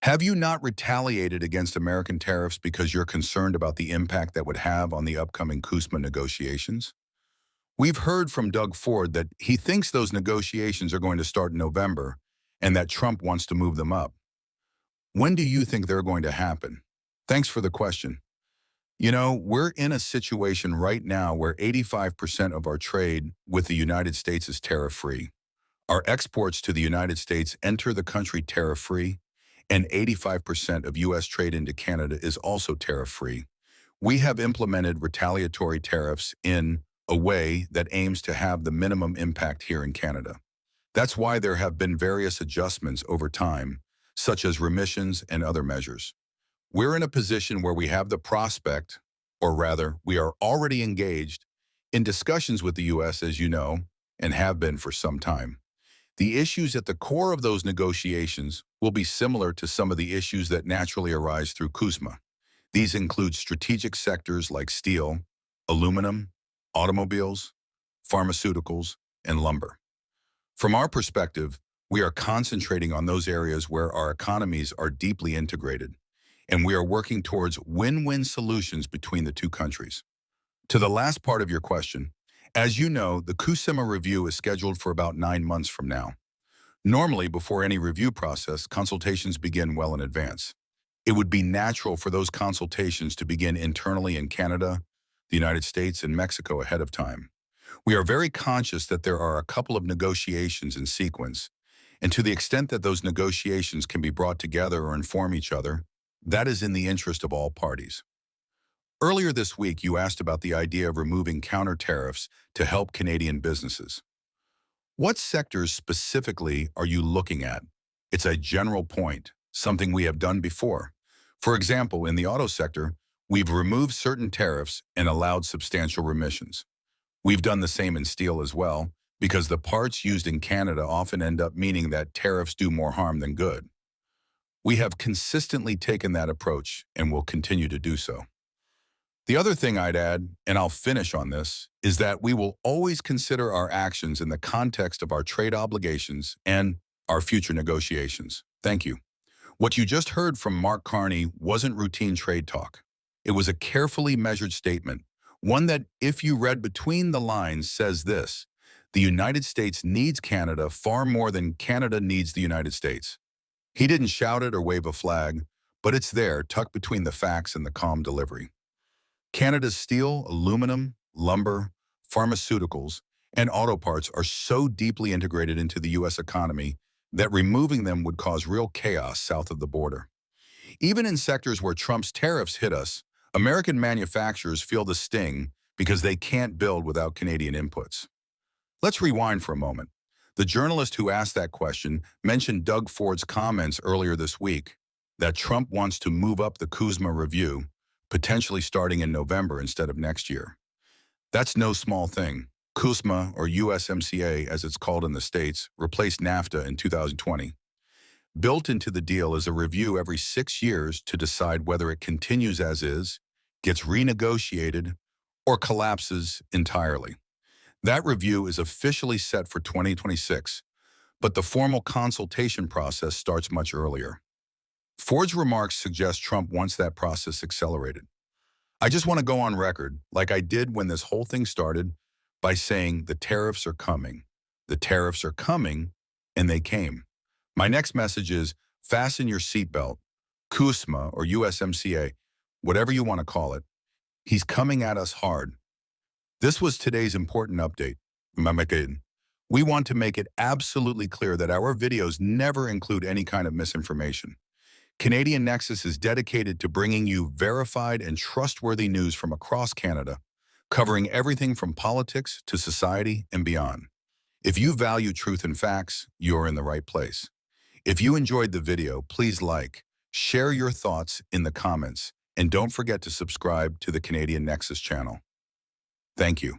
Have you not retaliated against American tariffs because you're concerned about the impact that would have on the upcoming CUSMA negotiations? We've heard from Doug Ford that he thinks those negotiations are going to start in November and that Trump wants to move them up. When do you think they're going to happen? Thanks for the question. We're in a situation right now where 85% of our trade with the United States is tariff-free. Our exports to the United States enter the country tariff-free, and 85% of U.S. trade into Canada is also tariff-free. We have implemented retaliatory tariffs in a way that aims to have the minimum impact here in Canada. That's why there have been various adjustments over time, such as remissions and other measures. We're in a position where we have the prospect, or rather, we are already engaged in discussions with the U.S., as you know, and have been for some time. The issues at the core of those negotiations will be similar to some of the issues that naturally arise through CUSMA. These include strategic sectors like steel, aluminum, automobiles, pharmaceuticals, and lumber. From our perspective, we are concentrating on those areas where our economies are deeply integrated, and we are working towards win-win solutions between the two countries. To the last part of your question, as you know, the CUSMA review is scheduled for about 9 months from now. Normally, before any review process, consultations begin well in advance. It would be natural for those consultations to begin internally in Canada, the United States, and Mexico ahead of time. We are very conscious that there are a couple of negotiations in sequence, and to the extent that those negotiations can be brought together or inform each other, that is in the interest of all parties. Earlier this week, you asked about the idea of removing counter tariffs to help Canadian businesses. What sectors specifically are you looking at? It's a general point, something we have done before. For example, in the auto sector, we've removed certain tariffs and allowed substantial remissions. We've done the same in steel as well, because the parts used in Canada often end up meaning that tariffs do more harm than good. We have consistently taken that approach and will continue to do so. The other thing I'd add, and I'll finish on this, is that we will always consider our actions in the context of our trade obligations and our future negotiations. Thank you. What you just heard from Mark Carney wasn't routine trade talk. It was a carefully measured statement, one that, if you read between the lines, says this: the United States needs Canada far more than Canada needs the United States. He didn't shout it or wave a flag, but it's there, tucked between the facts and the calm delivery. Canada's steel, aluminum, lumber, pharmaceuticals, and auto parts are so deeply integrated into the U.S. economy that removing them would cause real chaos south of the border. Even in sectors where Trump's tariffs hit us, American manufacturers feel the sting because they can't build without Canadian inputs. Let's rewind for a moment. The journalist who asked that question mentioned Doug Ford's comments earlier this week that Trump wants to move up the CUSMA review, potentially starting in November instead of next year. That's no small thing. CUSMA, or USMCA as it's called in the States, replaced NAFTA in 2020. Built into the deal is a review every 6 years to decide whether it continues as is, gets renegotiated, or collapses entirely. That review is officially set for 2026, but the formal consultation process starts much earlier. Ford's remarks suggest Trump wants that process accelerated. I just want to go on record, like I did when this whole thing started, by saying the tariffs are coming. The tariffs are coming, and they came. My next message is fasten your seatbelt. CUSMA, or USMCA, whatever you want to call it, he's coming at us hard. This was today's important update. We want to make it absolutely clear that our videos never include any kind of misinformation. Canadian Nexus is dedicated to bringing you verified and trustworthy news from across Canada, covering everything from politics to society and beyond. If you value truth and facts, you're in the right place. If you enjoyed the video, please like, share your thoughts in the comments, and don't forget to subscribe to the Canadian Nexus channel. Thank you.